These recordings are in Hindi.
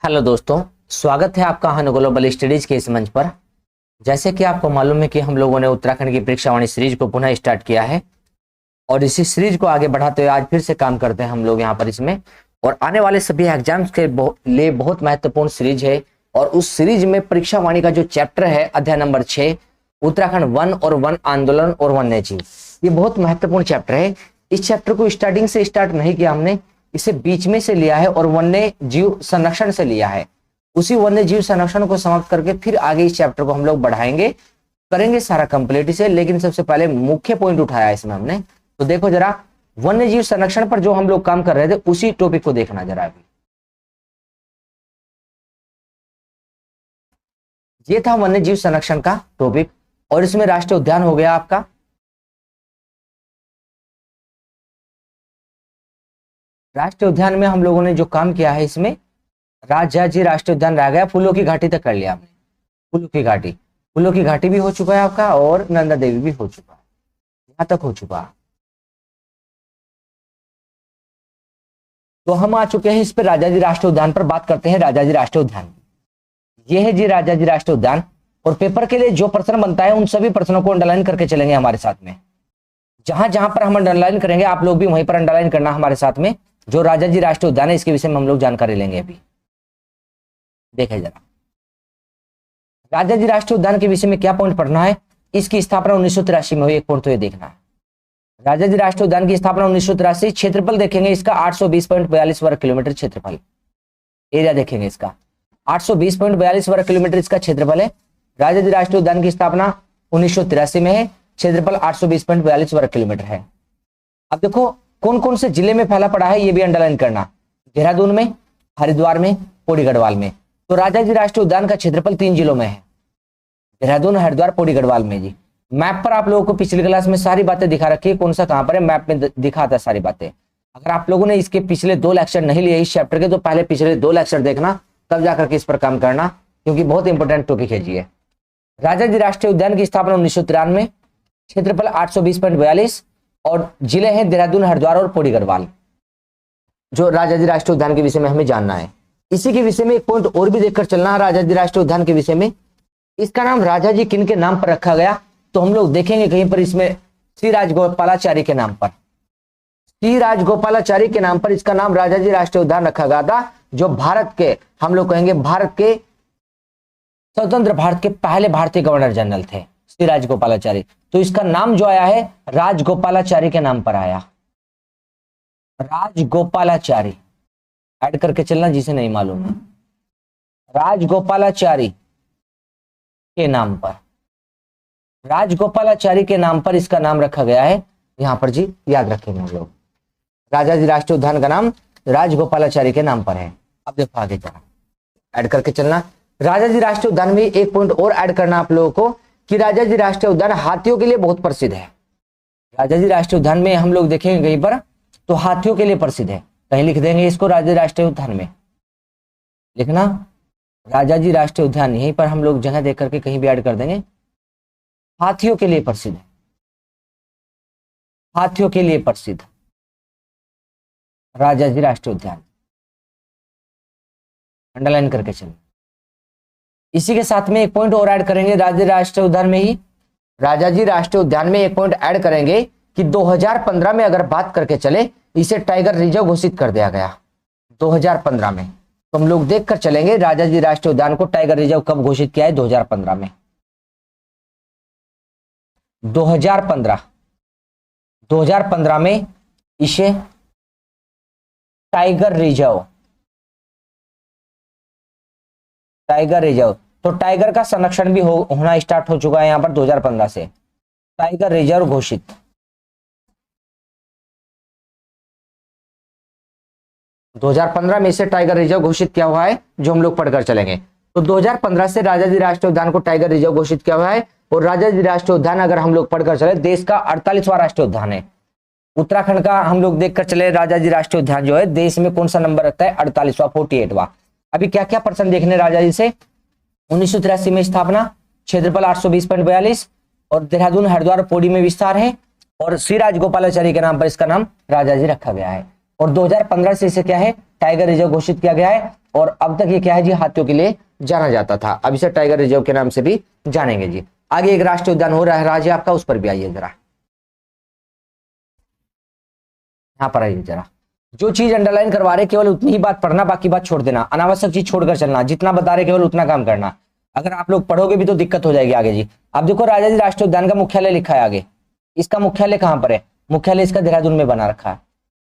हेलो दोस्तों, स्वागत है आपका हन ग्लोबल स्टडीज के इस मंच पर। जैसे कि आपको मालूम है कि हम लोगों ने उत्तराखंड की परीक्षावाणी सीरीज को पुनः स्टार्ट किया है और इसी सीरीज को आगे बढ़ाते हुए आज फिर से काम करते हैं हम लोग यहाँ पर इसमें। और आने वाले सभी एग्जाम्स के लिए बहुत महत्वपूर्ण सीरीज है और उस सीरीज में परीक्षावाणी का जो चैप्टर है अध्याय नंबर 6 उत्तराखंड वन और वन आंदोलन और वन्य जीव, ये बहुत महत्वपूर्ण चैप्टर है। इस चैप्टर को स्टार्टिंग से स्टार्ट नहीं किया हमने, इसे बीच में से लिया है और वन्य जीव संरक्षण से लिया है। उसी वन्य जीव संरक्षण को समाप्त करके फिर आगे इस चैप्टर को हम लोग बढ़ाएंगे, करेंगे सारा कंप्लीट इसे। लेकिन सबसे पहले मुख्य पॉइंट उठाया इसमें हमने, तो देखो जरा वन्य जीव संरक्षण पर जो हम लोग काम कर रहे थे उसी टॉपिक को देखना जरा। अभी ये था वन्य जीव संरक्षण का टॉपिक और इसमें राष्ट्रीय उद्यान हो गया आपका। राष्ट्रीय उद्यान में हम लोगों ने जो काम किया है इसमें राजाजी राष्ट्रीय उद्यान रह गया, फूलों की घाटी तक कर लिया हमने। फूलों की घाटी भी हो चुका है आपका और नंदा देवी भी हो चुका है, यहां तक हो चुका है। तो हम आ चुके हैं इस पर राजाजी राष्ट्रीय उद्यान पर। बात करते हैं राजाजी राष्ट्रीय उद्यान। ये है जी राजाजी राष्ट्रीय उद्यान और पेपर के लिए जो प्रश्न बनता है उन सभी प्रश्नों को अंडरलाइन करके चलेंगे हमारे साथ में। जहां जहां पर हम अंडरलाइन करेंगे आप लोग भी वहीं पर अंडरलाइन करना हमारे साथ में। जो राजाजी राष्ट्रीय उद्यान है इसके विषय में हम लोग जानकारी लेंगे। अभी देखें जरा राजाजी राष्ट्रीय उद्यान के विषय में क्या पॉइंट पढ़ना है। इसकी स्थापना 1983 में हुई, एक पॉइंट तो ये देखना है। राजाजी राष्ट्रीय उद्यान की स्थापना 1983। क्षेत्रफल देखेंगे इसका 820.42 वर्ग किलोमीटर क्षेत्रफल। एरिया देखेंगे इसका 820.42 वर्ग किलोमीटर इसका क्षेत्रफल है। राजाजी राष्ट्रीय उद्यान की स्थापना 1983 में है, क्षेत्रफल 820.42 वर्ग किलोमीटर है। अब देखो कौन कौन से जिले में फैला पड़ा है ये भी अंडरलाइन करना। देहरादून में, हरिद्वार में, पौड़ी गढ़वाल में। तो राजाजी राष्ट्रीय उद्यान का क्षेत्रफल 3 जिलों में है, देहरादून, हरिद्वार, पौड़ी गढ़वाल में जी। मैप पर आप लोगों को पिछली क्लास में सारी बातें दिखा रखी है, कौन सा कहां पर है मैप में दिखाता है सारी बातें। अगर आप लोगों ने इसके पिछले 2 लेक्चर नहीं लिए इस चैप्टर के तो पहले पिछले 2 लेक्चर देखना, तब जाकर के इस पर काम करना, क्योंकि बहुत इंपॉर्टेंट टॉपिक है जी ये। राजाजी राष्ट्रीय उद्यान की स्थापना 1993, क्षेत्रफल 820.42 और जिले हैं देहरादून, हरिद्वार और पौड़ी गढ़वाल। जो राजाजी राष्ट्रीय उद्यान के विषय में हमें जानना है। इसी के विषय में एक पॉइंट और भी देखकर चलना है राजाजी राष्ट्रीय उद्यान के विषय में। इसका नाम राजाजी किन के नाम पर रखा गया तो हम लोग देखेंगे कहीं पर इसमें श्री राजगोपालाचारी के नाम पर। श्री राजगोपालाचारी के नाम पर इसका नाम राजाजी राष्ट्रीय उद्यान रखा गया था, जो भारत के हम लोग कहेंगे भारत के स्वतंत्र भारत के पहले भारतीय गवर्नर जनरल थे श्री राजगोपालाचारी। तो इसका नाम जो आया है राजगोपालाचारी के नाम पर आया, राजगोपालाचारी। ऐड करके चलना जिसे नहीं मालूम है, राजगोपालाचारी के नाम पर। राजगोपालाचारी के नाम पर इसका नाम रखा गया है यहां पर जी, याद रखेंगे हम लोग। राजाजी राष्ट्रीय उद्यान का नाम राजगोपालाचारी के नाम पर है। अब देखो आगे चला, ऐड करके चलना। राजाजी राष्ट्रीय उद्यान में एक पॉइंट और ऐड करना आप लोगों को कि राजाजी राष्ट्रीय उद्यान हाथियों के लिए बहुत प्रसिद्ध है। राजाजी राष्ट्रीय उद्यान में हम लोग देखेंगे कहीं पर तो हाथियों के लिए प्रसिद्ध है, कहीं लिख देंगे इसको राजाजी राष्ट्रीय उद्यान में लिखना। राजाजी राष्ट्रीय उद्यान यहीं पर हम लोग जगह देख करके कहीं भी ऐड कर देंगे। हाथियों के लिए प्रसिद्ध है, हाथियों के लिए प्रसिद्ध राजाजी राष्ट्रीय उद्यान, अंडरलाइन करके चलें। इसी के साथ में एक पॉइंट और ऐड करेंगे राजाजी राष्ट्रीय उद्यान में ही। राजाजी राष्ट्रीय उद्यान में एक पॉइंट ऐड करेंगे कि 2015 में अगर बात करके चले इसे टाइगर रिजर्व घोषित कर दिया गया 2015 में। तो हम लोग देखकर चलेंगे राजाजी राष्ट्रीय उद्यान को टाइगर रिजर्व कब घोषित किया है 2015 में। 2015 में इसे टाइगर रिजर्व तो टाइगर का संरक्षण भी होना स्टार्ट हो चुका है यहां पर 2015 से। टाइगर रिजर्व घोषित 2015 में इसे टाइगर रिजर्व घोषित किया हुआ है, जो हम लोग पढ़कर चलेंगे। तो 2015 से राजाजी राष्ट्रीय उद्यान को टाइगर रिजर्व घोषित किया हुआ है और राजाजी राष्ट्रीय उद्यान अगर हम लोग पढ़कर चले देश का 48वां राष्ट्रीय उद्यान है। उत्तराखंड का हम लोग देखकर चले राजाजी राष्ट्रीय उद्यान जो है देश में कौन सा नंबर रखता है 48वां 48वां। अभी क्या क्या प्रश्न देखने राजाजी से। 1983 में स्थापना, क्षेत्रफल 820.42 और देहरादून, हरिद्वार, पौड़ी में विस्तार है और श्री राजगोपालाचारी के नाम पर इसका नाम राजाजी रखा गया है। और 2015 से इसे क्या है, टाइगर रिजर्व घोषित किया गया है। और अब तक ये क्या है जी, हाथियों के लिए जाना जाता था, अब इसे टाइगर रिजर्व के नाम से भी जानेंगे जी। आगे एक राष्ट्रीय उद्यान हो रहा है राज्य आपका, उस पर भी आइए जरा, यहां पर आइए जरा। जो चीज अंडरलाइन करवा रहे केवल उतनी ही बात पढ़ना, बाकी बात छोड़ देना, अनावश्यक चीज छोड़कर चलना, जितना बता रहे केवल उतना काम करना। अगर आप लोग पढ़ोगे भी तो दिक्कत हो जाएगी आगे जी। अब देखो राजाजी राष्ट्रीय उद्यान का मुख्यालय लिखा है आगे, इसका मुख्यालय कहां पर है, मुख्यालय इसका देहरादून में बना रखा है।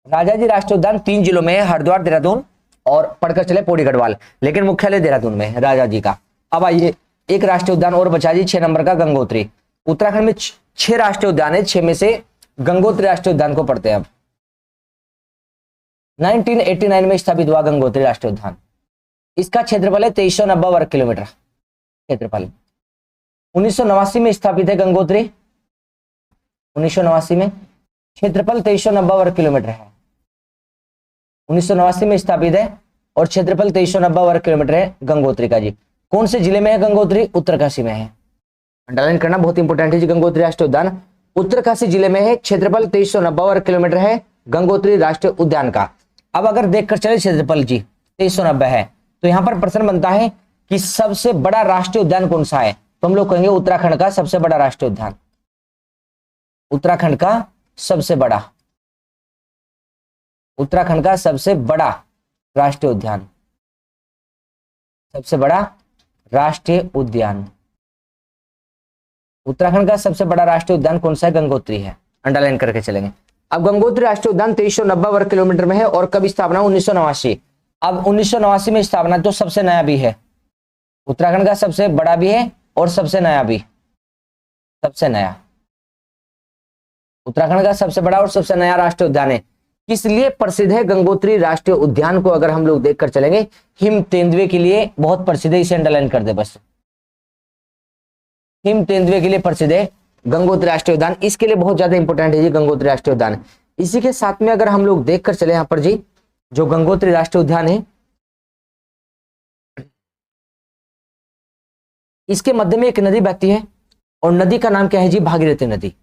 राजाजी राष्ट्रीय उद्यान 3 जिलों में है, हरिद्वार, देहरादून और पढ़कर चले पौड़ी गढ़वाल, लेकिन मुख्यालय देहरादून में है राजा जी का। अब आइए एक राष्ट्रीय उद्यान और बचा जी, 6 नंबर का गंगोत्री। उत्तराखंड में 6 राष्ट्रीय उद्यान है, 6 में से गंगोत्री राष्ट्रीय उद्यान को पढ़ते हैं। अब 1989 में स्थापित हुआ गंगोत्री राष्ट्रीय उद्यान। इसका क्षेत्रफल है 2390 वर्ग किलोमीटर क्षेत्रफल। 1989 में स्थापित है गंगोत्री, 1989 में क्षेत्रफल 2390 वर्ग किलोमीटर है। 1989 में स्थापित है और क्षेत्रफल 2390 वर्ग किलोमीटर है गंगोत्री का जी। कौन से जिले में है गंगोत्री, उत्तरकाशी में है। अंडरलाइन करना बहुत इंपॉर्टेंट है जी। गंगोत्री राष्ट्रीय उद्यान उत्तरकाशी जिले में है, क्षेत्रफल 2390 वर्ग किलोमीटर है गंगोत्री राष्ट्रीय उद्यान का। अब अगर देखकर चले क्षेत्रफल जी 2390 है, तो यहां पर प्रश्न बनता है कि सबसे बड़ा राष्ट्रीय उद्यान कौन सा है, तो हम लोग कहेंगे उत्तराखंड का सबसे बड़ा राष्ट्रीय उद्यान, उत्तराखंड का सबसे बड़ा, उत्तराखंड का सबसे बड़ा राष्ट्रीय उद्यान, सबसे बड़ा राष्ट्रीय उद्यान। उत्तराखंड का सबसे बड़ा राष्ट्रीय उद्यान कौन सा है, गंगोत्री है, अंडरलाइन करके चलेंगे। अब गंगोत्री राष्ट्रीय उद्यान 2390 वर्ग किलोमीटर में है और कब स्थापना, 1989। अब 1989 में स्थापना, तो सबसे नया भी है, उत्तराखंड का सबसे बड़ा भी है और सबसे नया भी, सबसे नया, उत्तराखंड का सबसे बड़ा और सबसे नया राष्ट्रीय उद्यान है। किस लिए प्रसिद्ध है गंगोत्री राष्ट्रीय उद्यान को अगर हम लोग देखकर चलेंगे, हिम तेंदुए के लिए बहुत प्रसिद्ध है, इसे अंडरलाइन कर दे बस, हिम तेंदुए के लिए प्रसिद्ध है गंगोत्री राष्ट्रीय उद्यान, इसके लिए बहुत ज्यादा इंपॉर्टेंट है जी गंगोत्री राष्ट्रीय उद्यान। इसी के साथ में अगर हम लोग देखकर चले यहां पर जी, जो गंगोत्री राष्ट्रीय उद्यान है, इसके मध्य में एक नदी बहती है और नदी का नाम क्या है जी, भागीरथी नदी।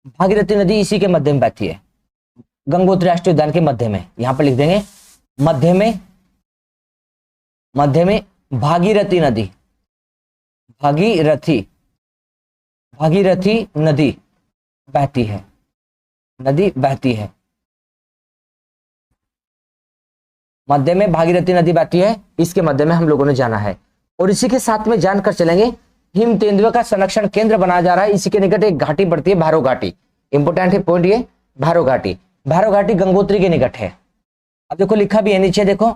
भागीरथी नदी इसी के मध्य में बहती है, गंगोत्री राष्ट्रीय उद्यान के मध्य में, यहां पर लिख देंगे मध्य में, मध्य में भागीरथी नदी, भागीरथी, भागीरथी नदी बहती है, नदी बहती है, मध्य में भागीरथी नदी बहती है, इसके मध्य में हम लोगों ने जाना है। और इसी के साथ में जानकर चलेंगे हिम तेंदुए का संरक्षण केंद्र बनाया जा रहा है, इसी के निकट एक घाटी पड़ती है भैरव घाटी, इंपोर्टेंट है पॉइंट ये, भैरव घाटी। भैरव घाटी गंगोत्री के निकट है। अब देखो लिखा भी है नीचे, देखो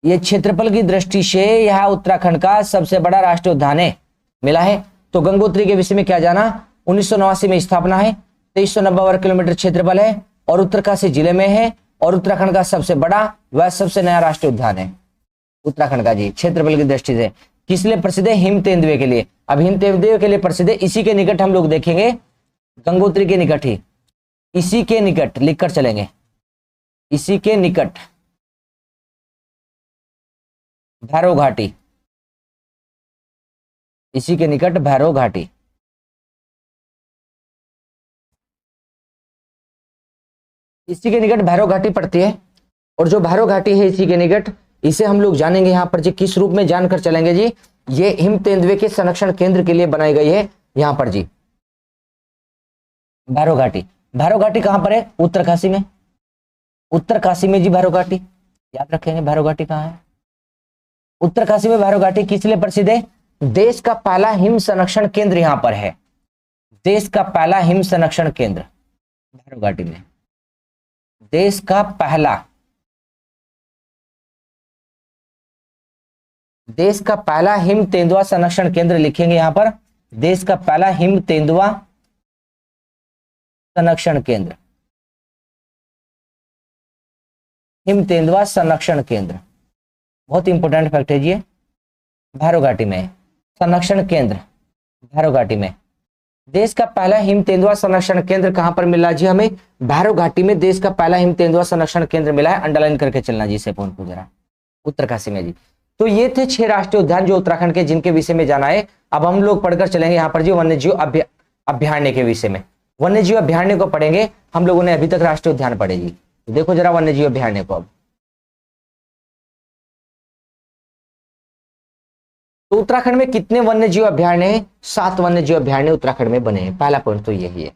ये क्षेत्रफल की दृष्टि से यह उत्तराखंड का सबसे बड़ा राष्ट्रीय उद्यान है, मिला है। तो गंगोत्री के विषय में क्या जाना, 1989 में स्थापना है, 2390 वर्ग किलोमीटर क्षेत्रफल है और उत्तरकाशी जिले में है और उत्तराखंड का सबसे बड़ा व सबसे नया राष्ट्रीय उद्यान है उत्तराखंड का जी, क्षेत्रफल की दृष्टि से। किस लिए प्रसिद्ध है, हिम तेंदुए के लिए। अब हिम तेंदुए के लिए प्रसिद्ध है, इसी के निकट हम लोग देखेंगे, गंगोत्री के निकट ही, इसी के निकट लिखकर चलेंगे, इसी के निकट भैरव घाटी, इसी के निकट भैरव घाटी। इसी के निकट भैरव घाटी पड़ती है और जो भैरव घाटी है इसी के निकट, इसे हम लोग जानेंगे यहां पर जी, किस रूप में जानकर चलेंगे जी, ये हिम तेंदुए के संरक्षण केंद्र के लिए बनाई गई है यहां पर जी, भैरव घाटी। भैरव घाटी कहां पर है, उत्तरकाशी में, उत्तरकाशी में जी भैरव घाटी, याद रखेंगे भैरव घाटी कहां है, उत्तरकाशी में भैरव घाटी। किस लिए प्रसिद्ध है, देश का पहला हिम संरक्षण केंद्र यहां पर है, देश का पहला हिम संरक्षण केंद्र भैरव घाटी में, देश का पहला, देश का पहला हिम तेंदुआ संरक्षण केंद्र लिखेंगे यहां पर, देश का पहला हिम तेंदुआ संरक्षण केंद्र, हिम तेंदुआ संरक्षण केंद्र, बहुत इंपॉर्टेंट फैक्ट है ये, भैरव घाटी में संरक्षण केंद्र, भैरव घाटी में। देश का पहला हिम तेंदुआ संरक्षण केंद्र कहां पर मिला जी, हमें भैरव घाटी में देश का पहला हिम तेंदुआ संरक्षण केंद्र मिला है, अंडरलाइन करके चलना जी इसे पॉइंट को जरा, उत्तरकाशी में जी। तो ये थे 6 राष्ट्रीय उद्यान जो उत्तराखंड के, जिनके विषय में जाना है। अब हम लोग पढ़कर चलेंगे यहाँ पर जी वन्यजीव अभ्यारण्य के विषय में, वन्यजीव अभ्यारण्य को पढ़ेंगे हम लोगों ने, अभी तक राष्ट्रीय उद्यान पढ़े जी। देखो जरा वन्य जीव अभयारण्य को अब। तो उत्तराखंड में कितने वन्य जीव अभयारण्य हैं? 7 वन्य जीव अभयारण्य उत्तराखंड में बने हैं। पहला पॉइंट तो यही है।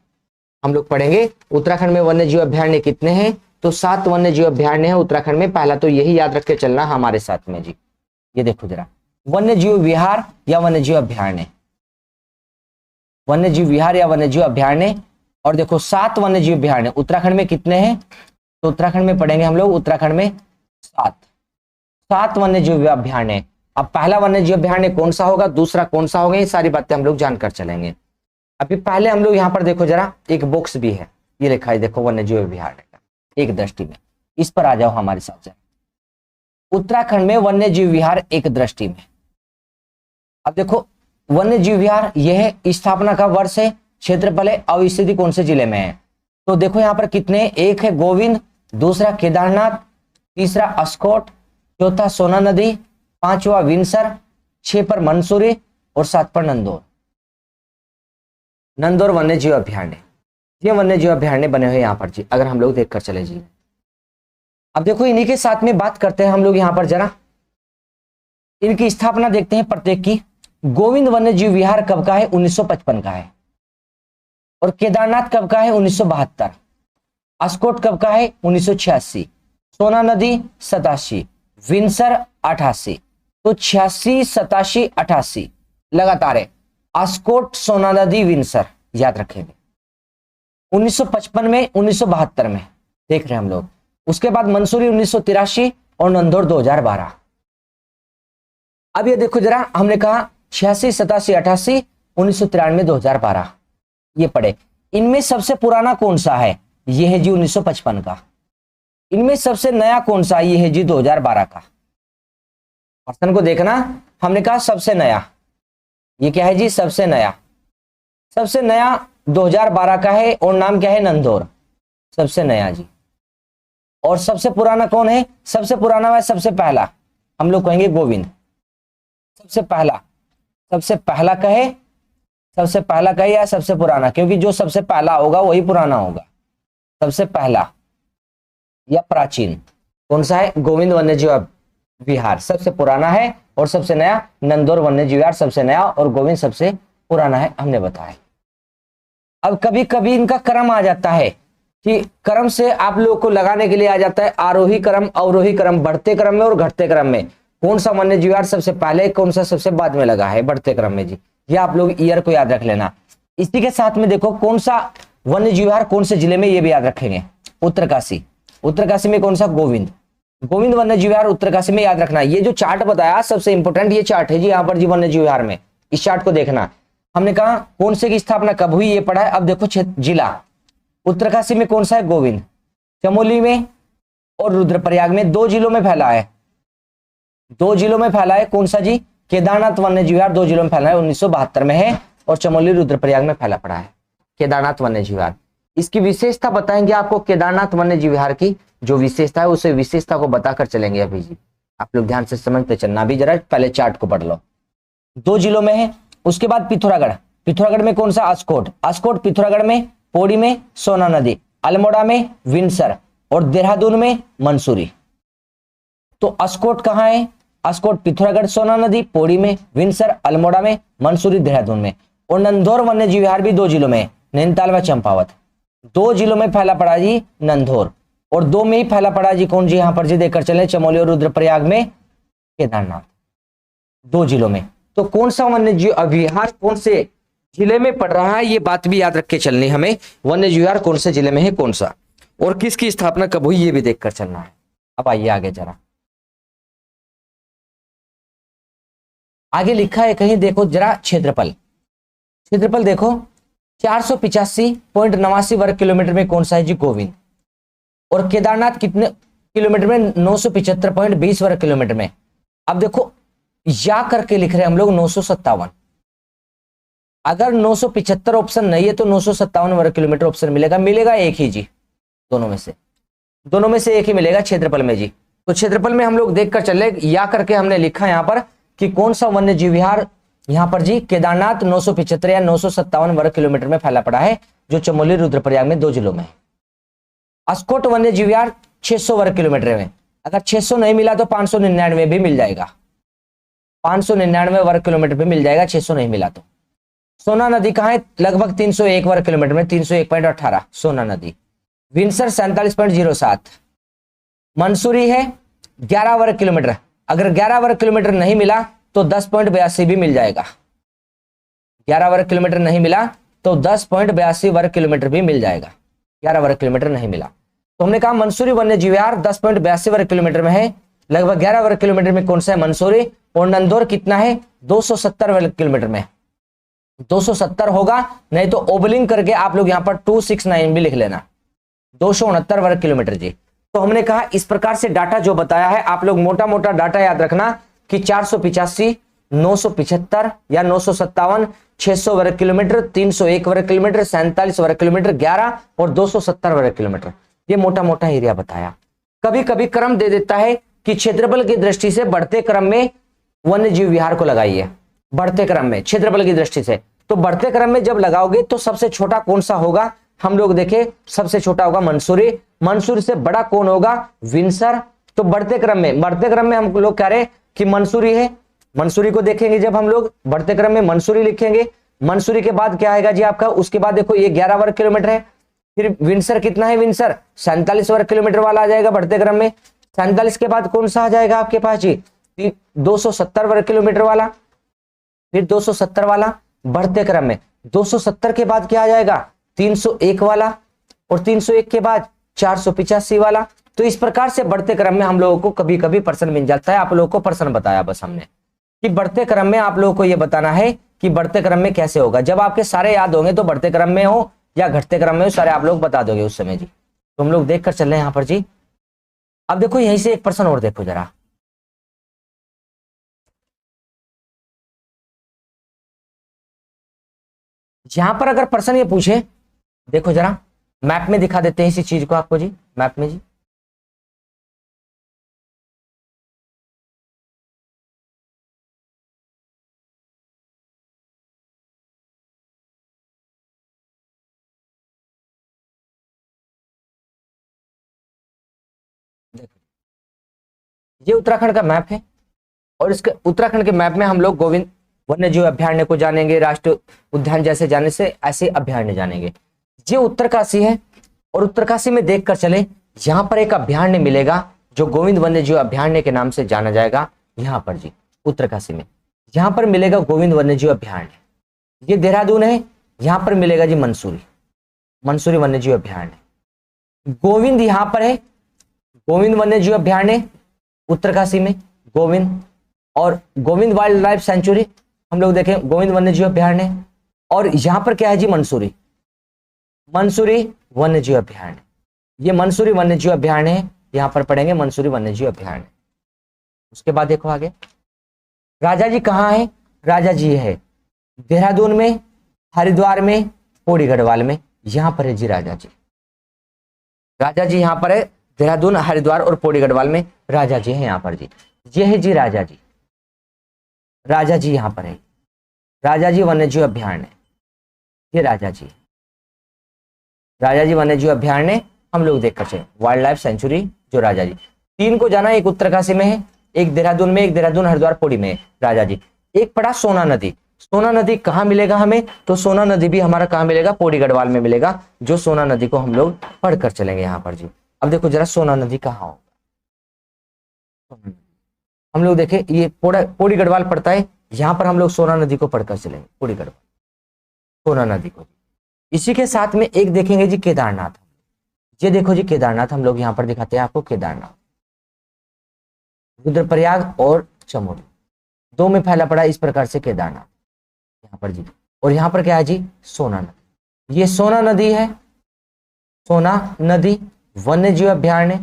हम लोग पढ़ेंगे उत्तराखंड में वन्य जीव अभयारण्य कितने हैं, तो 7 वन्य जीव अभयारण्य है उत्तराखंड में। पहला तो यही याद रख के चलना हमारे साथ में जी। ये देखो जरा, वन्य जीव विहार या वन्य जीव अभयारण्य, वन्य जीव विहार या वन्य जीव अभयारण्य। और देखो 7 वन्य जीव अभयारण्य उत्तराखंड में कितने हैं, तो उत्तराखंड में पढ़ेंगे हम लोग, उत्तराखंड में 7 वन्य जीव अभयारण्य। अब पहला वन्य जीव अभयारण्य कौन सा होगा, दूसरा कौन सा होगा, ये सारी बातें हम लोग जानकर चलेंगे। अभी पहले हम लोग यहाँ पर देखो जरा, एक बॉक्स भी है, ये लिखा है देखो वन्य जीव अभयारण्य का एक दृष्टि में। इस पर आ जाओ हमारे साथ जरा। उत्तराखंड में वन्य जीव विहार एक दृष्टि में। अब देखो वन्य जीव विहार यह स्थापना का वर्ष है, क्षेत्रफल है, अवस्थिति कौन से जिले में है। तो देखो यहाँ पर कितने, एक है गोविंद, दूसरा केदारनाथ, तीसरा अस्कोट, चौथा सोना नदी, 5वां विंसर, 6 पर मंसूरी और 7 पर नंदौर। नंदौर वन्य जीव अभयारण्य, ये वन्य जीव अभयारण्य बने हुए यहाँ पर जी, अगर हम लोग देखकर चले जी। अब देखो इन्हीं के साथ में बात करते हैं हम लोग यहाँ पर जरा, इनकी स्थापना देखते हैं प्रत्येक की। गोविंद वन्य जीव विहार कब का है, 1955 का है। और केदारनाथ कब का है, 1972। अस्कोट कब का है, 1986। सोना नदी 87, विंसर 88। तो 86, 87, 88 लगातार है। अस्कोट, सोना नदी, विंसर याद रखेंगे। 1955 में, 1972 में देख रहे हैं हम लोग। उसके बाद मंसूरी 1983 और नंदौर 2012। अब ये देखो जरा, हमने कहा 86, 87, 88, 1993, 2012 ये पढ़े। इनमें सबसे पुराना कौन सा है, ये है जी 1955 का। इनमें सबसे नया कौन सा, ये है जी 2012 का। क्वेश्चन को देखना, हमने कहा सबसे नया, ये क्या है जी, सबसे नया। सबसे नया 2012 का है और नाम क्या है, नंदौर, सबसे नया जी। और सबसे पुराना कौन है, सबसे पुराना व सबसे पहला हम लोग कहेंगे गोविंद। सबसे पहला, सबसे पहला कहे, सबसे पहला कहे या सबसे पुराना, क्योंकि जो सबसे पहला होगा वही पुराना होगा। सबसे पहला या प्राचीन कौन सा है, गोविंद वन्य जीव विहार सबसे पुराना है। और सबसे नया नंदौर वन्य जीव विहार सबसे नया, और गोविंद सबसे पुराना है, हमने बताया। अब कभी कभी इनका क्रम आ जाता है कि क्रम से आप लोगों को लगाने के लिए आ जाता है आरोही क्रम, अवरोही क्रम, बढ़ते क्रम में और घटते क्रम में। कौन सा वन्य जीव विहार सबसे पहले, कौन सा सबसे बाद में लगा है, बढ़ते क्रम में जी। ये आप लोग ईयर को याद रख लेना। इसी के साथ में देखो कौन सा वन्य जीव विहार कौन से जिले में, ये भी याद रखेंगे। उत्तरकाशी, उत्तरकाशी में कौन सा, गोविंद। गोविंद वन्य जीव विहार उत्तरकाशी में याद रखना। ये जो चार्ट बताया सबसे इंपॉर्टेंट ये चार्ट है जी, यहाँ पर जी वन्य जीव विहार में, इस चार्ट को देखना। हमने कहा कौन से की स्थापना कब हुई, ये पढ़ा है। अब देखो जिला, उत्तरकाशी में कौन सा है, गोविंद। चमोली में और रुद्रप्रयाग में, 2 जिलों में फैला है, 2 जिलों में फैला है। कौन सा जी, केदारनाथ वन्य जीव विहार 2 जिलों में फैला है, 1972 में है। और चमोली रुद्रप्रयाग में फैला पड़ा है केदारनाथ वन्य जीव विहार। इसकी विशेषता बताएंगे आपको, केदारनाथ वन्य जीव विहार की जो विशेषता है उसे विशेषता को बताकर चलेंगे अभी जी। आप लोग ध्यान से समझते चलना, अभी जरा पहले चार्ट को पढ़ लो। 2 जिलों में है। उसके बाद पिथौरागढ़, पिथौरागढ़ में कौन सा, अस्कोट। अस्कोट पिथौरागढ़ में, पौड़ी में सोना नदी, अल्मोड़ा में विंसर और देहरादून में मंसूरी। तो अस्कोट कहाँ है, अस्कोट पिथौरागढ़, सोना नदी, पौड़ी में, विंसर, अल्मोड़ा में, मंसूरी, देहरादून में। और नंदौर वन्य जीव विहार भी 2 जिलों में, नैनीताल व चंपावत। 2 जिलों में फैला पड़ा जी नंदौर, और 2 में ही फैला पड़ा जी कौन जी, यहाँ पर जी देखकर चले, चमोली और रुद्रप्रयाग में केदारनाथ, 2 जिलों में। तो कौन सा वन्य जीव विहार कौन से जिले में पड़ रहा है, ये बात भी याद रख के चलनी हमें। वन्य जीव विहार कौन से जिले में है, कौन सा, और किसकी स्थापना कब हुई, ये भी देखकर चलना है। अब आइए आगे जरा, आगे लिखा है कहीं देखो जरा, क्षेत्रफल। क्षेत्रफल देखो 485.89 वर्ग किलोमीटर में कौन सा है जी, गोविंद। और केदारनाथ कितने किलोमीटर में, 975.20 वर्ग किलोमीटर में। अब देखो या करके लिख रहे हैं हम लोग 957। अगर 975 ऑप्शन नहीं है तो 957 वर्ग किलोमीटर ऑप्शन मिलेगा, मिलेगा एक ही जी, दोनों में से एक ही मिलेगा क्षेत्रफल में जी। तो क्षेत्रफल में हम लोग देखकर चले, या करके हमने लिखा यहाँ पर कि कौन सा वन्य जीव विहार यहाँ पर जी, केदारनाथ 975 या 957 वर्ग किलोमीटर में फैला पड़ा है, जो चमोली रुद्रप्रयाग में 2 जिलों में है। अस्कोट वन्य जीव विहार 600 वर्ग किलोमीटर में, अगर 600 नहीं मिला तो 599 भी मिल जाएगा, 599 वर्ग किलोमीटर पे मिल जाएगा, 600 नहीं मिला तो। सोना नदी कहाँ है? लगभग 301 वर्ग किलोमीटर में, 301.18 सोना नदी। विंसर 47.07। मंसूरी है 11 वर्ग किलोमीटर, अगर 11 वर्ग किलोमीटर नहीं मिला तो 10.82 भी मिल जाएगा, 11 वर्ग किलोमीटर नहीं मिला तो 10.82 वर्ग किलोमीटर भी मिल जाएगा, 11 वर्ग किलोमीटर नहीं मिला तो हमने कहा मंसूरी वन्य जीव विहार 10.82 वर्ग किलोमीटर में है, लगभग 11 वर्ग किलोमीटर में कौन सा है? मंसूरी। और नंदौर कितना है? 270 वर्ग किलोमीटर में, 270 होगा, नहीं तो ओबलिंग करके आप लोग यहाँ पर 269 भी लिख लेना, 269 वर्ग किलोमीटर जी। तो हमने कहा इस प्रकार से डाटा जो बताया है आप लोग मोटा मोटा डाटा याद रखना कि 485, 975 या 957, 600 वर्ग किलोमीटर, 301 वर्ग किलोमीटर, 47 वर्ग किलोमीटर, 11 और 270 वर्ग किलोमीटर, ये मोटा मोटा एरिया बताया। कभी कभी क्रम दे देता है कि क्षेत्रफल की दृष्टि से बढ़ते क्रम में वन्य जीव विहार को लगाइए, बढ़ते क्रम में क्षेत्रफल की दृष्टि से। तो बढ़ते क्रम में जब लगाओगे तो सबसे छोटा कौन सा होगा? हम लोग देखें, सबसे छोटा होगा मंसूरी, मंसूरी से बड़ा कौन होगा? विंसर। तो बढ़ते क्रम में हम लोग कह रहे हैं कि मंसूरी है, मंसूरी को देखेंगे जब हम लोग बढ़ते क्रम में मंसूरी लिखेंगे। मंसूरी के बाद क्या आएगा जी आपका? उसके बाद देखो ये 11 वर्ग किलोमीटर है, फिर विंसर कितना है? विंसर 47 वर्ग किलोमीटर वाला आ जाएगा बढ़ते क्रम में। 47 के बाद कौन सा आ जाएगा आपके पास जी? 270 वर्ग किलोमीटर वाला, फिर 270 वाला बढ़ते क्रम में। 270 के बाद क्या आ जाएगा? 301 वाला, और 301 के बाद 485 वाला। तो इस प्रकार से बढ़ते क्रम में हम लोगों को कभी कभी प्रश्न मिल जाता है। आप लोगों को प्रश्न बताया बस हमने कि बढ़ते क्रम में आप लोगों को यह बताना है कि बढ़ते क्रम में कैसे होगा। जब आपके सारे याद होंगे तो बढ़ते क्रम में हो या घटते क्रम में हो, सारे आप लोग बता दोगे उस समय जी। तो हम लोग देख कर चल रहे हैं यहाँ पर जी। अब देखो यहीं से एक प्रश्न और देखो जरा, यहां पर अगर प्रश्न ये पूछे, देखो जरा मैप में दिखा देते हैं इसी चीज को आपको जी, मैप में जी। देखो ये उत्तराखंड का मैप है, और इसके उत्तराखंड के मैप में हम लोग गोविंद वन्य जीव अभ्यारण्य को जानेंगे, राष्ट्रीय उद्यान जैसे जाने से ऐसे अभ्यारण्य जानेंगे। ये उत्तरकाशी है, और उत्तरकाशी में देखकर चले, यहाँ पर एक अभ्यारण्य मिलेगा जो गोविंद वन्य जीव अभ्यारण्य के नाम से जाना जाएगा। यहाँ पर जी उत्तरकाशी में यहाँ पर मिलेगा गोविंद वन्य जीव अभ्यारण्य। ये देहरादून है, यहाँ पर मिलेगा जी मंसूरी, मंसूरी वन्य जीव अभ्यारण्य। गोविंद यहाँ पर है, गोविंद वन्य जीव अभ्यारण्य उत्तरकाशी में गोविंद, और गोविंद वाइल्ड लाइफ सेंचुरी हम लोग देखें गोविंद वन्य जीव अभ्यारण्य। और यहां पर क्या है जी? मंसूरी, मंसूरी वन्य जीव अभ्यारण्य। ये मंसूरी वन्य जीव अभ्यारण्य है, यहां पर पढ़ेंगे मंसूरी वन्य जीव अभ्यारण्य। उसके बाद देखो आगे, राजा जी कहाँ है? राजा जी है देहरादून में, हरिद्वार में, पौड़ी गढ़वाल में, यहां पर है जी राजा जी। राजा जी यहां पर है देहरादून, हरिद्वार और पौड़ी गढ़वाल में राजा जी है यहाँ पर जी। ये है जी राजा जी, राजा जी यहाँ पर है, राजा जी वन्य जीव अभ्यारण्य, ये राजा जी, राजा जी वन्य जीव अभ्यारण्य हम लोग देख कर चले। वाइल्ड लाइफ सेंचुरी जो राजा जी, 3 को जाना, एक उत्तरकाशी में है, एक देहरादून में, एक देहरादून हरिद्वार पौड़ी में है राजा जी। एक पड़ा सोना नदी, सोना नदी कहाँ मिलेगा हमें? तो सोना नदी भी हमारा कहाँ मिलेगा? पौड़ी गढ़वाल में मिलेगा, जो सोना नदी को हम लोग पढ़कर चलेंगे यहाँ पर जी। अब देखो जरा सोना नदी कहाँ होगा, हम लोग देखें ये पौड़ी गढ़वाल पड़ता है, यहां पर हम लोग सोना नदी को पढ़कर चलेंगे, पौड़ी गढ़वाल सोना नदी को। इसी के साथ में एक देखेंगे जी केदारनाथ। ये देखो जी केदारनाथ हम लोग यहाँ पर दिखाते हैं आपको, केदारनाथ रुद्रप्रयाग और चमोली 2 में फैला पड़ा इस प्रकार से केदारनाथ यहाँ पर जी। और यहाँ पर क्या है जी? सोना नदी। ये सोना नदी है, सोना नदी वन्य जीव अभ्यारण्य,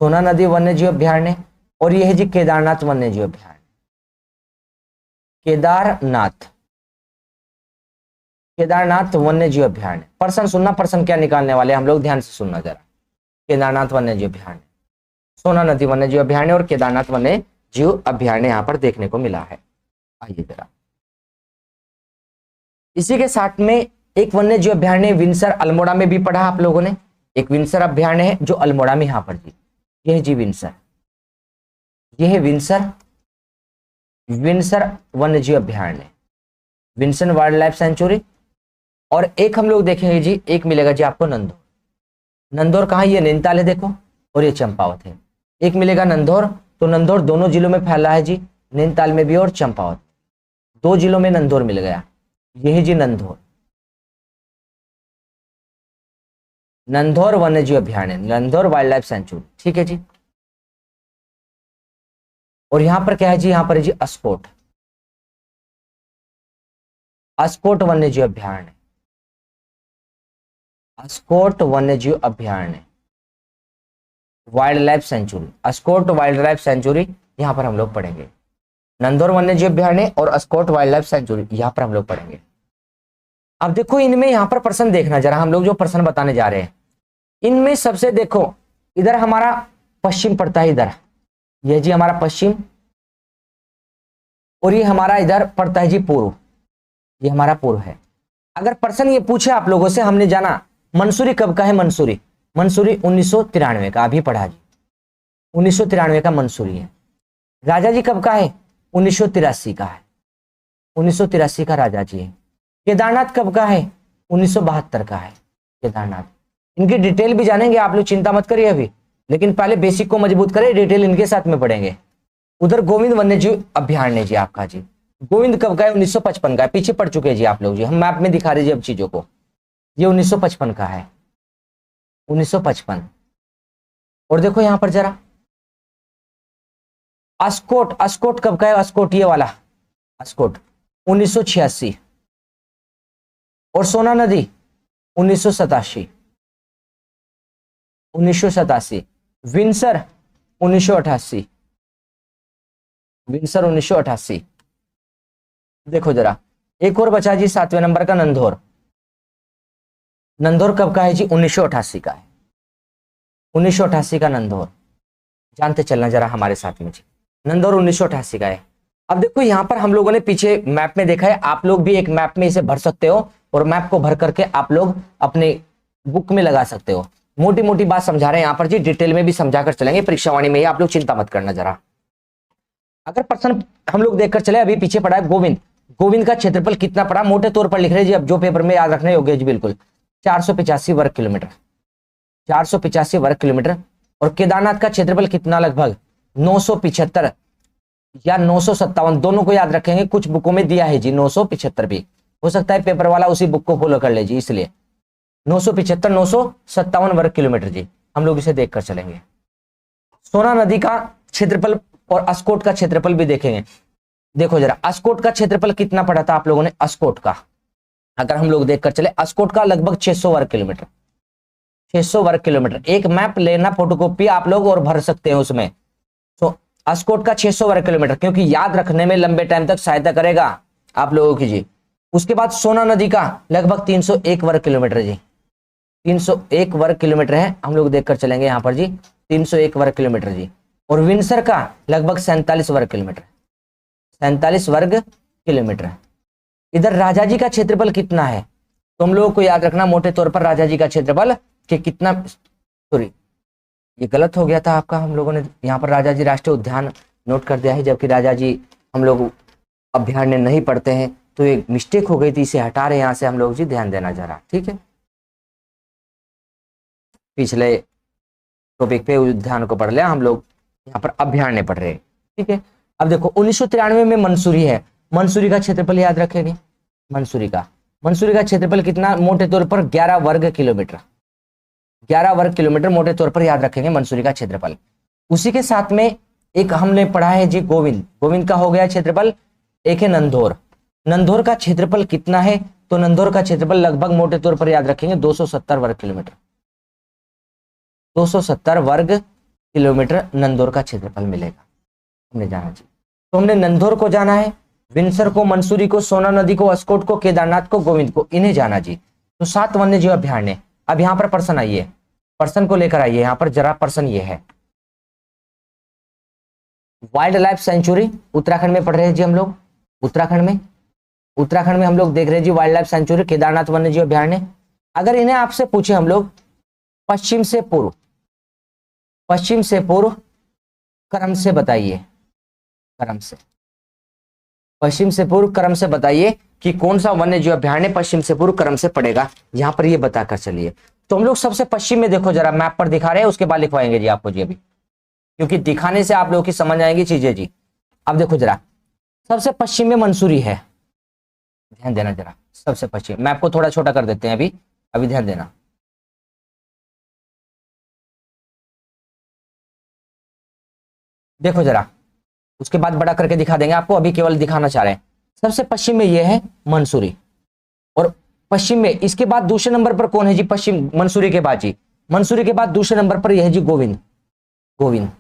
सोना नदी वन्य जीव अभ्यारण्य। और ये है जी केदारनाथ वन्य जीव अभ्यारण्य, केदारनाथ, केदारनाथ वन्य जीव अभ्यारण्य। प्रश्न सुनना, प्रश्न क्या निकालने वाले हम लोग, ध्यान से सुनना जरा। केदारनाथ वन्य जीव अभ्यारण्य, सोना नदी वन्य जीव अभ्यारण्य और केदारनाथ वन्य जीव अभ्यारण्य यहाँ पर देखने को मिला है। आइए जरा, इसी के साथ में एक वन्य जीव अभ्यारण्य विंसर अल्मोड़ा में भी पढ़ा आप लोगों ने, एक विंसर अभ्यारण्य है जो अल्मोड़ा में यहाँ पर जी, यह है जी विंसर, यह है विंसर, विंसर वन्यजीव अभ्यारण्य, विंसन वाइल्ड लाइफ सेंचुरी। और एक हम लोग देखेंगे जी, एक मिलेगा जी आपको नंदौर। नंदौर कहाँ, ये नैनीताल है देखो, और ये चंपावत है। एक मिलेगा नंदौर, तो नंदौर दोनों जिलों में फैला है जी, नैनीताल में भी और चंपावत, 2 जिलों में नंदौर मिल गया। यह है जी नंदौर, नंदौर वन्यजीव अभ्यारण्य, नंदौर वाइल्ड लाइफ सेंचुरी, ठीक है जी। और यहां पर क्या है जी, यहां पर है जी अस्कोट, अस्कोट वन्यजीव अभ्यारण्य, अस्कोट वन्यजीव अभ्यारण्य, wild life sanctuary, Askot wild life sanctuary, यहां पर हम लोग पढ़ेंगे। नंदौर वन्यजीव अभ्यारण्य और अस्कोट वाइल्ड लाइफ सेंचुरी, यहां पर हम लोग पढ़ेंगे। अब देखो इनमें यहां पर प्रश्न देखना जरा, हम लोग जो प्रश्न बताने जा रहे हैं इनमें सबसे देखो, इधर हमारा पश्चिम पड़ता है, इधर यह जी हमारा पश्चिम, और ये हमारा इधर पड़ता है जी पूर्व, ये हमारा पूर्व है। अगर प्रश्न ये पूछे आप लोगों से, हमने जाना मंसूरी कब का है, मंसूरी, मंसूरी 1993 का, अभी पढ़ा जी, 1993 का मंसूरी है। राजा जी कब का है, 1983 का है, 1983 का राजा जी है। केदारनाथ कब का है, 1972 का है केदारनाथ। इनकी डिटेल भी जानेंगे आप लोग, चिंता मत करिए अभी, लेकिन पहले बेसिक को मजबूत करें, डिटेल इनके साथ में पढ़ेंगे। उधर गोविंद वन्यजीव अभ्यारण्य जी आपका जी, गोविंद कब का है, 1955 का है, पीछे पड़ चुके हैं जी आप लोग जी, हम मैप में दिखा रहे जी अब चीजों को, ये 1955 का है, 1955। और देखो यहां पर जरा अस्कोट, अस्कोट कब का है, अस्कोट ये वाला अस्कोट 1986, और सोना नदी 1987, 1987, विंसर 1988, विंसर 1988। देखो जरा एक और बचा जी 7वें नंबर का नंदौर, नंदौर कब का है जी, 1988 का है, 1988 का नंदौर, जानते चलना जरा हमारे साथ में जी, नंदौर 1988 का है। अब देखो यहां पर हम लोगों ने पीछे मैप में देखा है, आप लोग भी एक मैप में इसे भर सकते हो, और मैप को भर करके आप लोग अपने बुक में लगा सकते हो। मोटी मोटी बात समझा रहे हैं यहाँ पर जी, डिटेल में भी समझा कर चलेंगे परीक्षा वाणी में ही, आप लोग चिंता मत करना जरा। अगर प्रश्न हम लोग देखकर चले, अभी पीछे पड़ा है गोविंद, गोविंद का क्षेत्रफल कितना पड़ा, मोटे तौर पर लिख रहे जी, अब जो पेपर में याद रखने योग्य जी बिल्कुल, 485 वर्ग किलोमीटर, 485 वर्ग किलोमीटर। और केदारनाथ का क्षेत्रफल कितना, लगभग 975 या 957, दोनों को याद रखेंगे, कुछ बुकों में दिया है जी 975 भी, हो सकता है पेपर वाला उसी बुक को फॉलो कर ले जी, इसलिए 975 957 वर्ग किलोमीटर जी, हम लोग इसे देखकर चलेंगे। सोना नदी का क्षेत्रफल और अस्कोट का क्षेत्रफल भी देखेंगे। देखो जरा अस्कोट का क्षेत्रफल कितना पड़ा था आप लोगों ने, अस्कोट का अगर हम लोग देखकर चले, अस्कोट का लगभग 600 वर्ग किलोमीटर, 600 वर्ग किलोमीटर। एक मैप लेना फोटोकॉपी आप लोग और भर सकते हैं उसमें। तो अस्कोट का 600 वर्ग किलोमीटर, क्योंकि याद रखने में लंबे टाइम तक सहायता करेगा आप लोगों की जी। उसके बाद सोना नदी का लगभग 301 वर्ग किलोमीटर जी, 301 वर्ग किलोमीटर है, हम लोग देखकर चलेंगे यहाँ पर जी, 301 वर्ग किलोमीटर जी। और विंसर का लगभग 47 वर्ग किलोमीटर, 47 वर्ग किलोमीटर। इधर राजा जी का क्षेत्रफल कितना है, तो हम लोगों को याद रखना मोटे तौर पर राजा जी का क्षेत्रफल कि कितना, सॉरी ये गलत हो गया था आपका, हम लोगों ने यहाँ पर राजा जी राष्ट्रीय उद्यान नोट कर दिया है, जबकि राजा जी हम लोग अभ्यारण्य नहीं पढ़ते हैं, तो एक मिस्टेक हो गई थी, इसे हटा रहे यहाँ से हम लोग जी, ध्यान देना जरा, ठीक है। पिछले टॉपिक पे उद्यान को पढ़ लिया, हम लोग यहाँ पर अभ्यारण्य पढ़ रहे हैं, ठीक है। अब देखो 1993 में मंसूरी है, मंसूरी का क्षेत्रफल याद रखेंगे, मंसूरी का क्षेत्रफल कितना, मोटे तौर पर 11 वर्ग किलोमीटर, 11 वर्ग किलोमीटर मोटे तौर पर याद रखेंगे मंसूरी का क्षेत्रफल। उसी के साथ में एक हमने पढ़ा है जी गोविंद, गोविंद का हो गया क्षेत्रफल। एक है नंदौर, नंदौर का क्षेत्रफल कितना है, तो नंदौर का क्षेत्रफल लगभग मोटे तौर पर याद रखेंगे 270 वर्ग किलोमीटर, 270 वर्ग किलोमीटर नंदौर का क्षेत्रफल मिलेगा, हमने जाना जी। तो हमने नंदौर को जाना है, विंसर को, मंसूरी को, सोना नदी को, अस्कोट को, केदारनाथ को, गोविंद को, इन्हें जाना जी। तो 7 वन्यजीव अभ्यारण्य। अब यहाँ पर प्रश्न आइए, प्रश्न को लेकर आइए, यहाँ पर जरा प्रश्न ये है, वाइल्ड लाइफ सेंचुरी उत्तराखंड में पढ़ रहे हैं जी हम लोग, उत्तराखंड में हम लोग देख रहे हैं जी वाइल्ड लाइफ सेंचुरी, केदारनाथ वन्यजीव अभ्यारण्य। अगर इन्हें आपसे पूछे हम लोग पश्चिम से पूर्व, पश्चिम से पूर्व क्रम से बताइए, क्रम से, पश्चिम से पूर्व क्रम से बताइए कि कौन सा वन्य जीव अभयारण्य पश्चिम से पूर्व क्रम से पड़ेगा, यहां पर ये बताकर चलिए। तो हम लोग सबसे पश्चिम में देखो जरा, मैप पर दिखा रहे हैं, उसके बाद लिखवाएंगे जी आपको जी अभी, क्योंकि दिखाने से आप लोगों की समझ आएंगी चीजें जी। अब देखो जरा, सबसे पश्चिम में मंसूरी है, ध्यान देना जरा, सबसे पश्चिम। मैप को थोड़ा छोटा कर देते हैं अभी, अभी ध्यान देना। देखो जरा, उसके बाद बड़ा करके दिखा देंगे आपको, अभी केवल दिखाना चाह रहे हैं। सबसे पश्चिम में यह है मंसूरी, और पश्चिम में इसके बाद दूसरे नंबर पर कौन है जी, पश्चिम मंसूरी के बाद जी, मंसूरी के बाद दूसरे नंबर पर यह है जी गोविंद, गोविंद।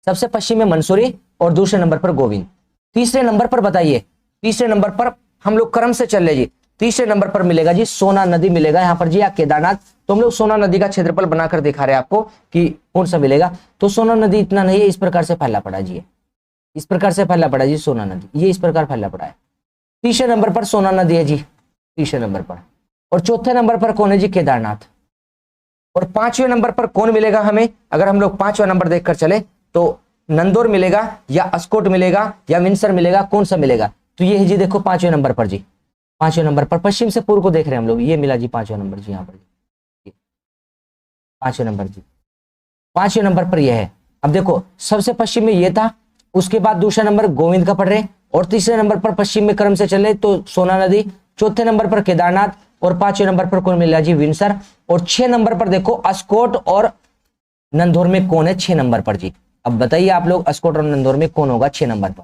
सबसे पश्चिम में मंसूरी और दूसरे नंबर पर गोविंद। तीसरे नंबर पर बताइए, तीसरे नंबर पर हम लोग क्रम से चल रहे जी, तीसरे नंबर पर मिलेगा जी सोना नदी मिलेगा यहां पर जी, या केदारनाथ। तो हम लोग सोना नदी का क्षेत्रफल बनाकर दिखा रहे हैं आपको कि कौन सा मिलेगा। तो सोना नदी इतना नहीं है, इस प्रकार से फैला पड़ा जी, इस प्रकार से फैला पड़ा जी सोना नदी, ये इस प्रकार फैला पड़ा है। तीसरे नंबर पर सोना नदी है जी, तीसरे नंबर पर। और चौथे नंबर पर कौन है जी, केदारनाथ। और पांचवें नंबर पर कौन मिलेगा हमें, अगर हम लोग पांचवा नंबर देखकर चले तो नंदौर मिलेगा, या अस्कोट मिलेगा, या विंसर मिलेगा, कौन सा मिलेगा। तो ये है जी देखो पांचवें नंबर पर जी, पांचवें नंबर पर पश्चिम से पूर्व को देख रहे हैं हम लोग, ये मिला जी पांचवें नंबर जी, यहाँ पर पांचवें नंबर जी, पांचवें नंबर पर यह है। अब देखो सबसे पश्चिम में यह था, उसके बाद दूसरा नंबर गोविंद का पढ़ रहे, और तीसरे नंबर पर पश्चिम में क्रम से चले तो सोना नदी, चौथे नंबर पर केदारनाथ, और पांचवें नंबर पर कौन मिला जी, विंसर। और 6 नंबर पर देखो अस्कोट और नंदौर में कौन है 6 नंबर पर जी। अब बताइए आप लोग, अस्कोट और नंदौर में कौन होगा 6 नंबर पर,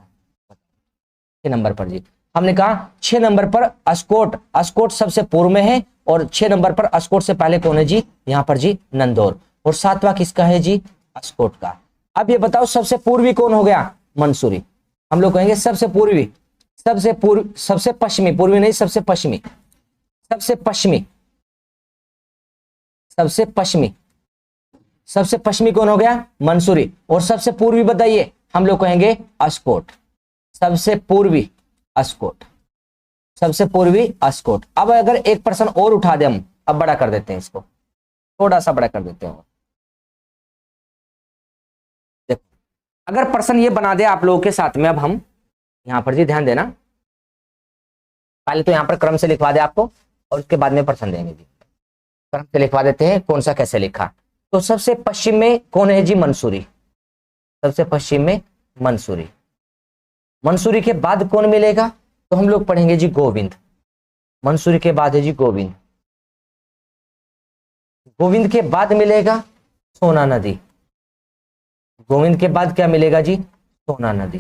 6 नंबर पर जी। हमने कहा 6 नंबर पर अस्कोट, अस्कोट सबसे पूर्व में है, और 6 नंबर पर अस्कोट से पहले कौन है जी, यहां पर जी नंदौर। और 7वां किसका है जी, अस्कोट का। अब ये बताओ सबसे पूर्वी कौन हो गया, मंसूरी। हम लोग कहेंगे सबसे पूर्वी, सबसे पूर्व, सबसे पश्चिमी, पूर्वी नहीं सबसे पश्चिमी, सबसे पश्चिमी, सबसे पश्चिमी, सबसे पश्चिमी कौन हो गया, मंसूरी। और सबसे पूर्वी बताइए, हम लोग कहेंगे अस्कोट, सबसे पूर्वी अस्कोट, सबसे पूर्वी अस्कोट। अब अगर 1% और उठा दे हम, अब बड़ा कर देते हैं इसको, थोड़ा सा बड़ा कर देते हैं। देखो अगर पर्सन ये बना दे आप लोगों के साथ में, अब हम यहां पर जी ध्यान देना, पहले तो यहां पर क्रम से लिखवा दे आपको, और उसके बाद में पर्सन देंगे जी। क्रम से लिखवा देते हैं, कौन सा कैसे लिखा। तो सबसे पश्चिम में कौन है जी, मंसूरी, सबसे पश्चिम में मंसूरी। मंसूरी के बाद कौन मिलेगा, तो हम लोग पढ़ेंगे जी गोविंद। मंसूरी के बाद है जी गोविंद, गोविंद के बाद मिलेगा सोना नदी, गोविंद के बाद क्या मिलेगा जी, सोना नदी।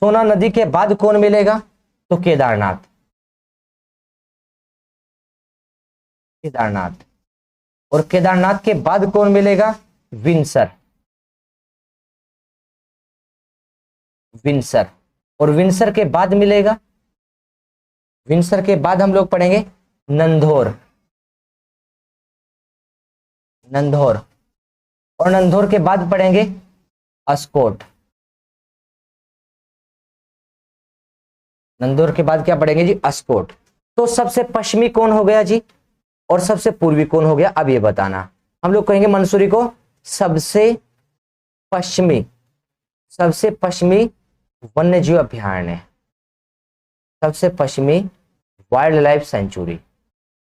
सोना नदी के बाद कौन मिलेगा, तो केदारनाथ, केदारनाथ। और केदारनाथ के बाद कौन मिलेगा, विंसर, विंसर। और विंसर के बाद मिलेगा, विंसर के बाद हम लोग पढ़ेंगे नंदौर, नंदौर। और नंदौर के बाद पढ़ेंगे अस्कोट, नंदौर के बाद क्या पढ़ेंगे जी, अस्कोट। तो सबसे पश्चिमी कौन हो गया जी, और सबसे पूर्वी कौन हो गया, अब ये बताना। हम लोग कहेंगे मंसूरी को सबसे पश्चिमी, सबसे पश्चिमी वन्यजीव अभयारण्य, सबसे पश्चिमी वाइल्ड लाइफ सेंचुरी।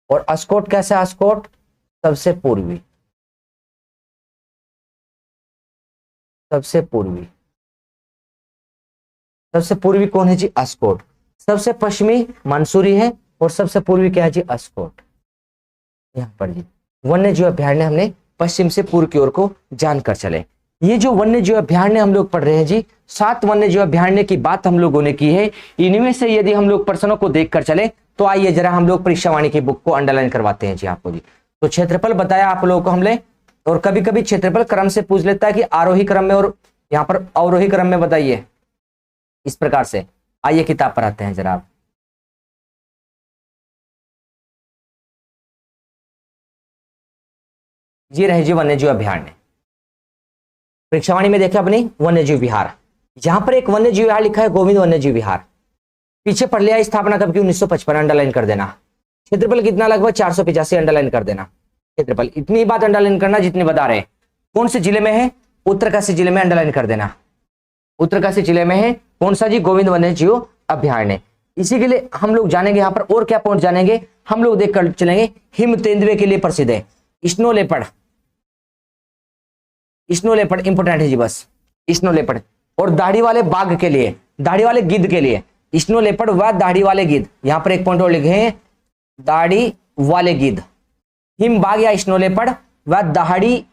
और अस्कोट कैसे, अस्कोट सबसे पूर्वी, सबसे पूर्वी, सबसे पूर्वी कौन है जी, अस्कोट। सबसे पश्चिमी मंसूरी है, और सबसे पूर्वी क्या है जी, अस्कोट। यहां पर जी वन्य जीव अभयारण्य हमने पश्चिम से पूर्व की ओर को जानकर चले। ये जो वन्य जीव अभयारण्य हम लोग पढ़ रहे हैं जी, 7 वन्य जीव अभयारण्य की बात हम लोगों ने की है। इनमें से यदि हम लोग प्रश्नों को देखकर चले तो आइए जरा हम लोग परीक्षावाणी की बुक को अंडरलाइन करवाते हैं जी आपको जी। तो क्षेत्रफल बताया आप लोगों को हमने, और कभी कभी क्षेत्रफल क्रम से पूछ लेता है कि आरोही क्रम में और यहाँ पर अवरोही क्रम में बताइए, इस प्रकार से। आइए किताब पर आते हैं जरा आप। ये रहे जी वन्यजीव अभयारण्य, परीक्षावाणी में देखा अपनी वन्यजीव विहार। यहां पर एक वन्यजीव विहार लिखा है, गोविंद वन्यजीव विहार। पीछे पढ़ लिया, स्थापना कब की, 1955, अंडरलाइन कर देना। क्षेत्रफल कितना, लगभग 485, अंडरलाइन कर देना। क्षेत्रफल इतनी बात अंडरलाइन करना जितनी बता रहे। कौन से जिले में है, उत्तरकाशी जिले में, अंडरलाइन कर देना। उत्तरकाशी जिले में है कौन सा जी, गोविंद वन्य जीव अभ्यारण्य। इसी के लिए हम लोग जानेंगे यहाँ पर और क्या पॉइंट जानेंगे, हम लोग देख कर चलेंगे। हिम तेंदुए के लिए प्रसिद्ध है, snow leopard, snow leopard important है जी, बस स्नो लेपर्ड। और दाढ़ी वाले बाघ के लिए, दाढ़ी वाले गिद्ध के लिए स्नो लेपर्ड व दाढ़ी वाले गिद्ध। यहां पर एक पॉइंट और लिखे हैं, दाढ़ी वाले गिद्ध। हिम बाघ या स्नो लेपर्ड व दाढ़ी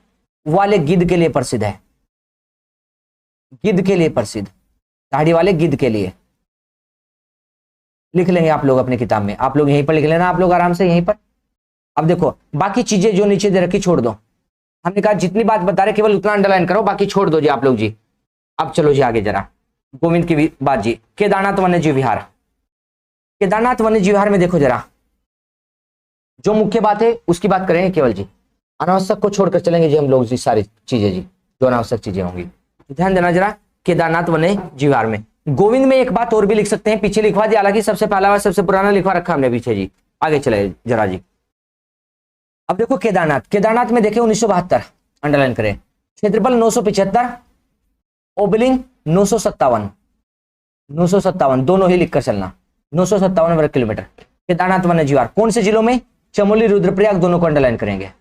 वाले गिद्ध के लिए प्रसिद्ध है, गिद्ध के लिए प्रसिद्ध, दाढ़ी वाले गिद्ध के लिए। लिख लेंगे आप लोग अपनी किताब में, आप लोग यहीं पर लिख लेना, आप लोग आराम से यहीं पर। अब देखो बाकी चीजें जो नीचे दे रखी छोड़ दो, हमने कहा जितनी बात बता रहे केवल उतना अंडरलाइन करो, बाकी छोड़ दो जी आप लोग जी। अब चलो जी आगे जरा, गोविंद की बात जी। केदारनाथ वन्यजीव विहार, केदारनाथ वन्यजीव विहार में देखो जरा, जो मुख्य बात है उसकी बात करेंगे केवल जी, अनावश्यक को छोड़कर चलेंगे जी हम लोग जी, सारी चीजें जी जो अनावश्यक चीजें होंगी ध्यान देना जरा। केदारनाथ वन्यजीव विहार में गोविंद में एक बात और भी लिख सकते हैं, पीछे लिखवा दिया, हालांकि सबसे पहला व सबसे पुराना लिखवा रखा हमने पीछे जी। आगे चले जरा जी। अब देखो केदारनाथ, केदारनाथ में देखे 1972, अंडरलाइन करें। क्षेत्रफल 975, ओबलिंग 957, 957 दोनों ही लिखकर चलना, 957 वर्ग किलोमीटर। केदारनाथ वन्यजीव विहार कौन से जिलों में, चमोली रुद्रप्रयाग दोनों को अंडरलाइन करेंगे,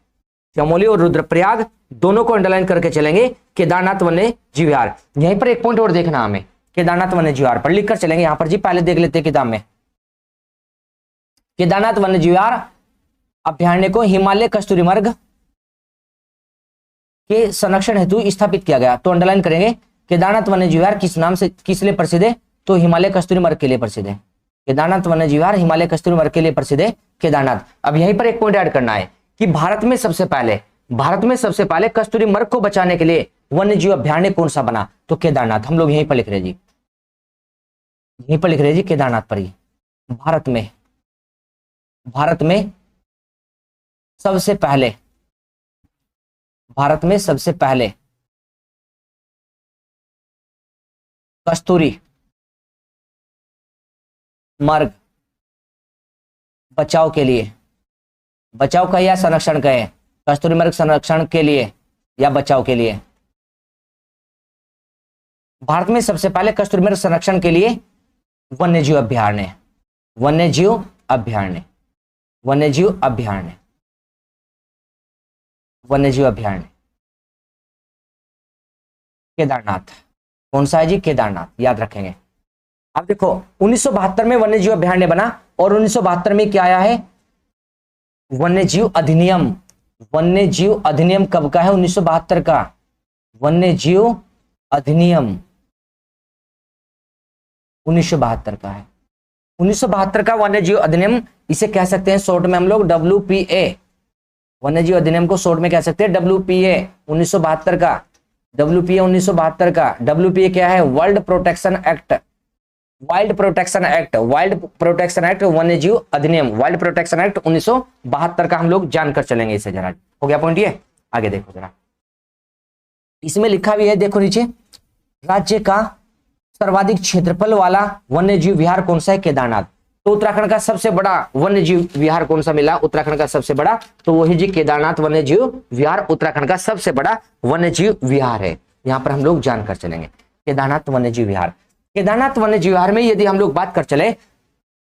चमोली और रुद्रप्रयाग दोनों को अंडरलाइन करके चलेंगे। केदारनाथ वन्यजीव विहार, यहीं पर एक पॉइंट और देखना हमें, केदारनाथ वन्यजीव विहार पर लिखकर चलेंगे यहां पर जी, पहले देख लेते हैं किताब में। केदारनाथ वन्यजीव विहार अभ्यारण्य को हिमालय कस्तूरी मृग के संरक्षण हेतु स्थापित किया गया, तो अंडरलाइन करेंगे। केदारनाथ वन्यजीव विहार किस नाम से, किस लिए प्रसिद्ध है, तो हिमालय कस्तूरी मृग के लिए प्रसिद्ध है। केदारनाथ वन्यजीव विहार हिमालय कस्तूरी मृग के लिए प्रसिद्ध है केदारनाथ। अब यहीं पर एक पॉइंट ऐड करना है कि भारत में सबसे पहले कस्तूरी मृग को बचाने के लिए वन्यजीव अभ्यारण्य कौन सा बना, तो केदारनाथ। हम लोग यहीं पर लिख रहे जी, यहीं पर लिख रहे जी केदारनाथ पर ही। भारत में सबसे पहले कस्तूरी मृग बचाव के लिए, बचाव का या संरक्षण का है, कस्तूरी मृग संरक्षण के लिए या बचाव के लिए, भारत में सबसे पहले कस्तूरी मृग संरक्षण के लिए वन्यजीव अभ्यारण्य, वन्यजीव अभ्यारण्य, वन्यजीव अभ्यारण्य, वन्यजीव अभ्यारण्य केदारनाथ। कौन सा है जी, केदारनाथ, याद रखेंगे। अब देखो 1972 में वन्यजीव अभ्यारण्य बना, और 1972 में क्या आया है, वन्यजीव अधिनियम। वन्यजीव अधिनियम कब का है, 1972 का वन्यजीव अधिनियम 1972 का है। 1972 का वन्यजीव अधिनियम, इसे कह सकते हैं शॉर्ट में हम लोग WPA, वन्यजीव अधिनियम को शॉर्ट में कह सकते हैं WPA 1972 का, WPA 1972 का। WPA क्या है, world protection act, wild protection act, wild protection act, वन्यजीव अधिनियम, वाइल्ड प्रोटेक्शन एक्ट 1972 का हम लोग जानकर चलेंगे इसे जरा। हो गया पॉइंट ये, आगे देखो जरा, इसमें लिखा भी है, देखो नीचे, राज्य का सर्वाधिक क्षेत्रफल वाला वन्यजीव विहार कौन सा है, केदारनाथ। तो उत्तराखंड का सबसे बड़ा वन्यजीव विहार कौन सा मिला, उत्तराखंड का सबसे बड़ा, तो वही जी केदारनाथ वन्यजीव विहार उत्तराखंड का सबसे बड़ा वन्यजीव विहार है। यहां पर हम लोग जानकर चलेंगे केदारनाथ वन्यजीव विहार। केदारनाथ वन्यजीव विहार में यदि हम लोग बात कर चले,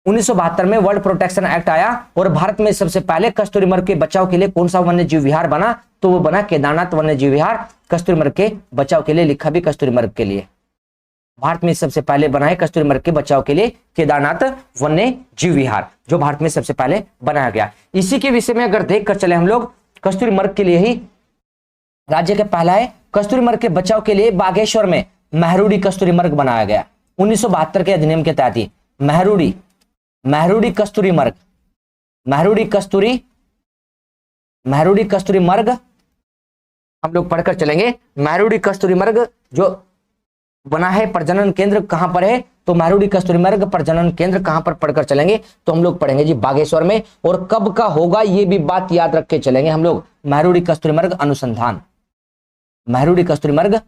1972 में वर्ल्ड प्रोटेक्शन एक्ट आया, और भारत में सबसे पहले कस्तूरी मृग के बचाव के लिए कौन सा वन्यजीव विहार बना, तो वो बना केदारनाथ वन्यजीव विहार। कस्तूरी मृग के बचाव के लिए लिखा भी कस्तूरी मृग के लिए, भारत में सबसे पहले बना है कस्तूरी मृग के बचाव के लिए केदारनाथ वन्यजीव विहार, जो भारत में सबसे पहले बनाया गया। इसी के विषय में अगर देख कर चले हम लोग, कस्तूरी मृग के लिए ही राज्य के पहला है। कस्तूरी मृग के बचाव के लिए बागेश्वर में महरूड़ी कस्तूरी मृग बनाया गया 1972 के अधिनियम के तहत ही। महरूड़ी कस्तूरी मृग, महरूड़ी कस्तूरी मृग हम लोग पढ़कर चलेंगे। महरूड़ी कस्तूरी मृग जो बना है, प्रजनन केंद्र कहां पर है, तो महरूड़ी कस्तूरी मृग प्रजनन केंद्र कहां पर पढ़कर चलेंगे, तो हम लोग पढ़ेंगे जी बागेश्वर में। और कब का होगा ये भी बात याद रख के चलेंगे हम लोग। महरूड़ी कस्तूरी मृग अनुसंधान, महरूड़ी कस्तूरी मृग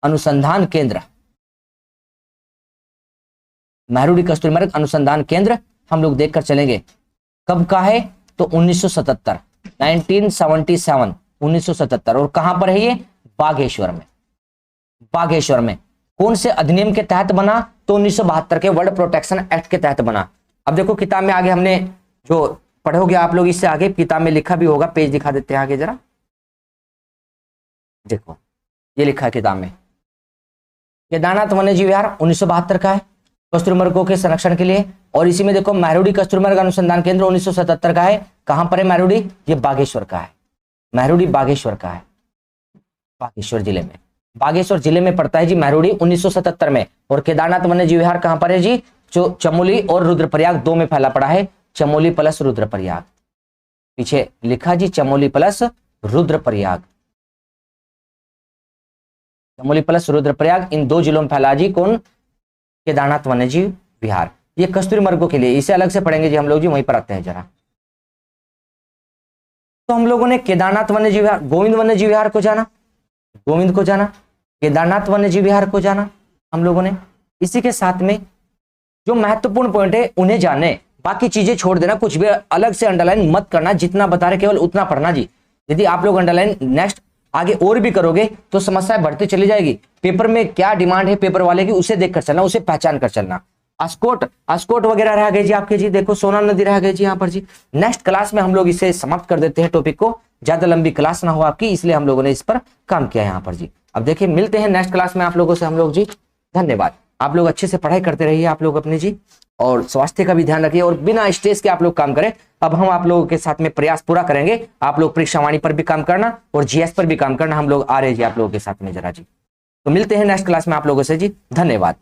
अनुसंधान केंद्र, महरूड़ी कस्तूरी मृग अनुसंधान केंद्र हम लोग देखकर चलेंगे। कब का है? तो 1977, 1977, 1977। और कहां पर है ये? बागेश्वर में। बागेश्वर में कौन से अधिनियम के तहत बना? तो 1972 के वर्ल्ड प्रोटेक्शन एक्ट के तहत बना। अब देखो किताब में आगे हमने जो पढ़ोगे आप लोग, इससे आगे किताब में लिखा भी होगा, पेज दिखा देते हैं आगे जरा। देखो ये लिखा है किताब में, केदारनाथ वन्यजीव विहार 1972 का है कस्तूरमृगों के संरक्षण के लिए। और इसी में देखो मैरूडी कस्तूरमृग अनुसंधान केंद्र 1977 का है। कहां पर है मैरूडी? ये बागेश्वर का है। मैरूडी बागेश्वर का है, बागेश्वर जिले में। बागेश्वर जिले में पड़ता है जी मैरूडी 1977 में। और केदारनाथ वन्यजीव विहार कहां पर है जी? जो चमोली और रुद्रप्रयाग दो में फैला पड़ा है, चमोली प्लस रुद्रप्रयाग। पीछे लिखा जी चमोली प्लस रुद्रप्रयाग, चमोली प्लस रुद्रप्रयाग, इन दो जिलों में फैला जी कौन? केदारनाथ वन्यजीव विहार। ये कस्तूरमृगों के लिए, इसे अलग से पढ़ेंगे जी हम लोग जी, वहीं पर आते हैं जरा। तो हम लोगों ने केदारनाथ वन्यजीव विहार, गोविंद वन्यजीव विहार को जाना, गोविंद को जाना, केदारनाथ वन्यजीव विहार को जाना हम लोगों ने। इसी के साथ में जो महत्वपूर्ण पॉइंट है उन्हें जाने, बाकी चीजें छोड़ देना, कुछ भी अलग से अंडरलाइन मत करना, जितना बता रहे केवल उतना पढ़ना जी। यदि आप लोग अंडरलाइन नेक्स्ट आगे और भी करोगे तो समस्याएं बढ़ती चली जाएगी। पेपर में क्या डिमांड है पेपर वाले की, उसे देखकर चलना, उसे पहचान कर चलना। अस्कोट वगैरह रह गए जी आपके जी, देखो सोना नदी रह गई जी यहाँ पर जी। नेक्स्ट क्लास में हम लोग इसे समाप्त कर देते हैं टॉपिक को, ज्यादा लंबी क्लास ना हो आपकी, इसलिए हम लोगों ने इस पर काम किया यहाँ पर जी। अब देखिए मिलते हैं नेक्स्ट क्लास में आप लोगों से हम लोग जी। धन्यवाद। आप लोग अच्छे से पढ़ाई करते रहिए आप लोग अपने जी, और स्वास्थ्य का भी ध्यान रखिए और बिना स्ट्रेस के आप लोग काम करें। अब हम आप लोगों के साथ में प्रयास पूरा करेंगे, आप लोग परीक्षावाणी पर भी काम करना और जीएस पर भी काम करना। हम लोग आ रहे जी आप लोगों के साथ में जरा जी। तो मिलते हैं नेक्स्ट क्लास में आप लोगों से जी। धन्यवाद।